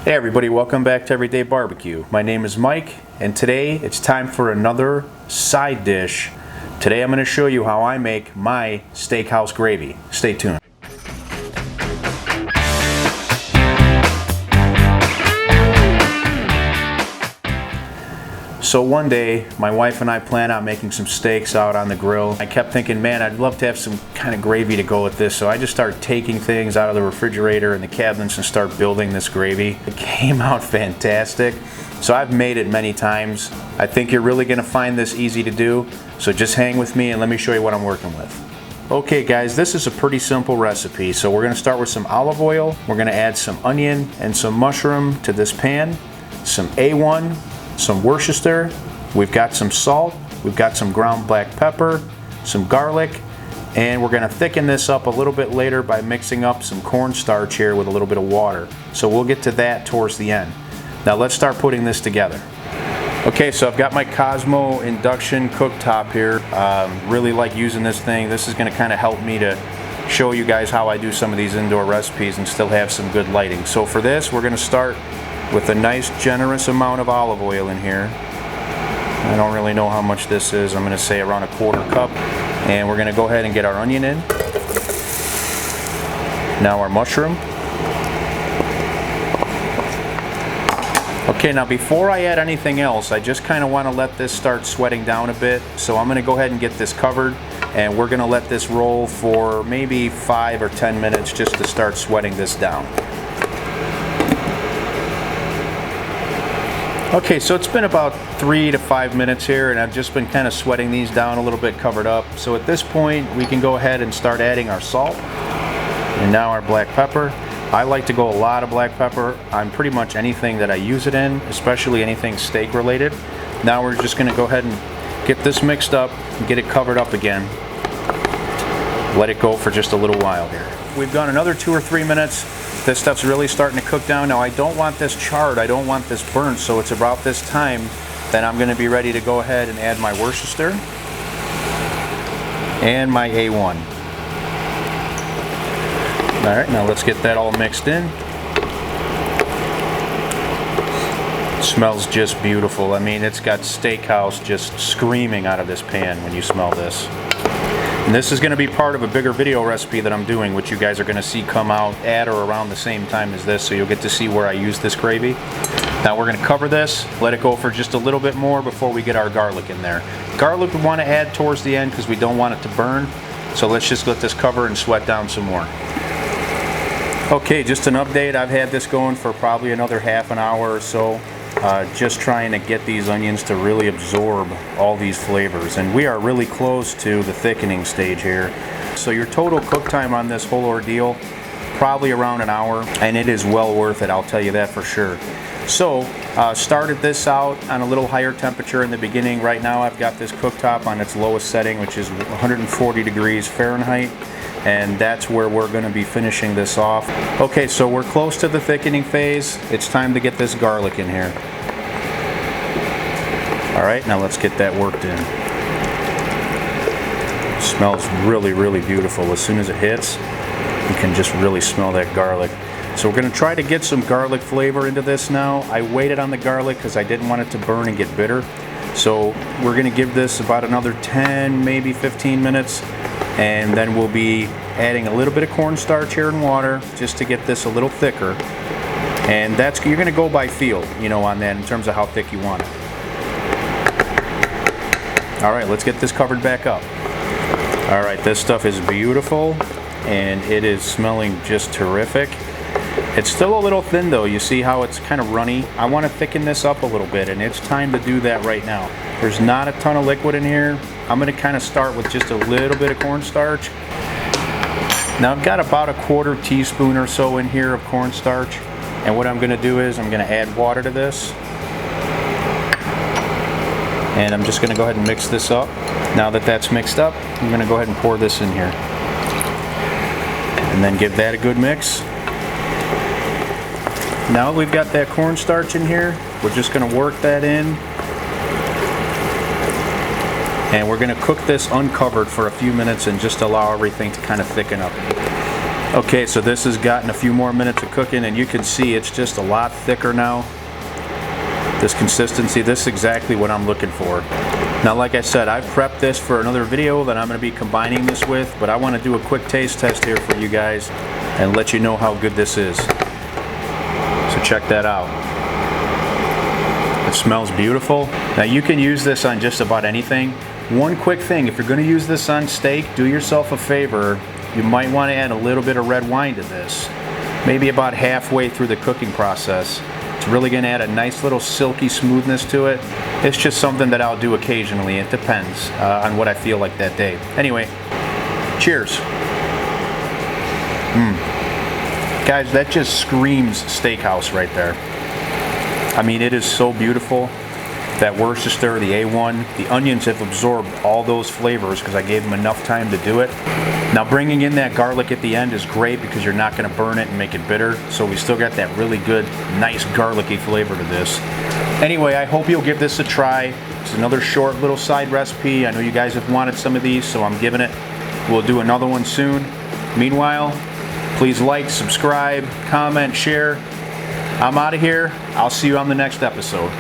Hey everybody, welcome back to Everyday Barbecue. My name is Mike, and today it's time for another side dish. Today I'm going to show you how I make my steakhouse gravy. Stay tuned. So one day, my wife and I planned on making some steaks out on the grill. I kept thinking, man, I'd love to have some kind of gravy to go with this. So I just started taking things out of the refrigerator and the cabinets and start building this gravy. It came out fantastic. So I've made it many times. I think you're really gonna find this easy to do. So just hang with me and let me show you what I'm working with. Okay guys, this is a pretty simple recipe. So we're gonna start with some olive oil. We're gonna add some onion and some mushroom to this pan, some A1, some Worcestershire, we've got some salt, we've got some ground black pepper, some garlic, and we're going to thicken this up a little bit later by mixing up some cornstarch here with a little bit of water. So we'll get to that towards the end. Now let's start putting this together. Okay, so I've got my Cosmo induction cooktop here. Really like using this thing. This is going to kind of help me to show you guys how I do some of these indoor recipes and still have some good lighting. So for this, we're going to start with a nice generous amount of olive oil in here. I don't really know how much this is. I'm going to say around a 1/4 cup. And we're going to go ahead and get our onion in. Now our mushroom. Okay, now before I add anything else, I just kind of want to let this start sweating down a bit. So I'm going to go ahead and get this covered, and we're going to let this roll for maybe 5 or 10 minutes just to start sweating this down. Okay, so it's been about 3 to 5 minutes here, and I've just been kind of sweating these down a little bit, covered up. So at this point, we can go ahead and start adding our salt, and now our black pepper. I like to go a lot of black pepper on pretty much anything that I use it in, especially anything steak related. Now we're just gonna go ahead and get this mixed up and get it covered up again. Let it go for just a little while here. We've gone another 2 or 3 minutes. This stuff's really starting to cook down. Now I don't want this charred, I don't want this burnt, so it's about this time that I'm going to be ready to go ahead and add my Worcestershire and my A1. Alright, now let's get that all mixed in. It smells just beautiful. I mean, it's got steakhouse just screaming out of this pan when you smell this. And this is going to be part of a bigger video recipe that I'm doing, which you guys are going to see come out at or around the same time as this, so you'll get to see where I use this gravy. Now we're going to cover this, let it go for just a little bit more before we get our garlic in there. Garlic we want to add towards the end because we don't want it to burn, so let's just let this cover and sweat down some more. Okay, just an update. I've had this going for probably another half an hour or so. Just trying to get these onions to really absorb all these flavors, and we are really close to the thickening stage here. So your total cook time on this whole ordeal, probably around an hour, and it is well worth it, I'll tell you that for sure. So started this out on a little higher temperature in the beginning. Right now I've got this cooktop on its lowest setting, which is 140 degrees Fahrenheit, and that's where we're going to be finishing this off. Okay, so we're close to the thickening phase. It's time to get this garlic in here. Alright, now let's get that worked in. It smells really, really beautiful. As soon as it hits, you can just really smell that garlic. So we're going to try to get some garlic flavor into this now. I waited on the garlic because I didn't want it to burn and get bitter. So we're going to give this about another 10, maybe 15 minutes. And then we'll be adding a little bit of cornstarch here in water just to get this a little thicker. And that's, you're going to go by feel, you know, on that in terms of how thick you want it. Alright, let's get this covered back up. Alright, this stuff is beautiful and it is smelling just terrific. It's still a little thin though. You see how it's kind of runny? I want to thicken this up a little bit, and it's time to do that right now. There's not a ton of liquid in here. I'm going to kind of start with just a little bit of cornstarch. Now I've got about a 1/4 teaspoon or so in here of cornstarch, and what I'm going to do is I'm going to add water to this. And I'm just going to go ahead and mix this up. Now that that's mixed up, I'm going to go ahead and pour this in here. And then give that a good mix. Now that we've got that cornstarch in here, we're just going to work that in. And we're going to cook this uncovered for a few minutes and just allow everything to kind of thicken up. Okay, so this has gotten a few more minutes of cooking, and you can see it's just a lot thicker now. This consistency, this is exactly what I'm looking for. Now, like I said, I've prepped this for another video that I'm going to be combining this with, but I want to do a quick taste test here for you guys and let you know how good this is. So check that out. It smells beautiful. Now, you can use this on just about anything. One quick thing, if you're going to use this on steak, do yourself a favor. You might want to add a little bit of red wine to this, maybe about halfway through the cooking process. It's really going to add a nice little silky smoothness to it. It's just something that I'll do occasionally. It depends on what I feel like that day. Anyway, cheers. Guys, that just screams Steakhouse right there. I mean, it is so beautiful. That Worcestershire, the A1, the onions have absorbed all those flavors because I gave them enough time to do it. Now, bringing in that garlic at the end is great because you're not going to burn it and make it bitter. So we still got that really good, nice garlicky flavor to this. Anyway, I hope you'll give this a try. It's another short little side recipe. I know you guys have wanted some of these, so I'm giving it. We'll do another one soon. Meanwhile, please like, subscribe, comment, share. I'm out of here. I'll see you on the next episode.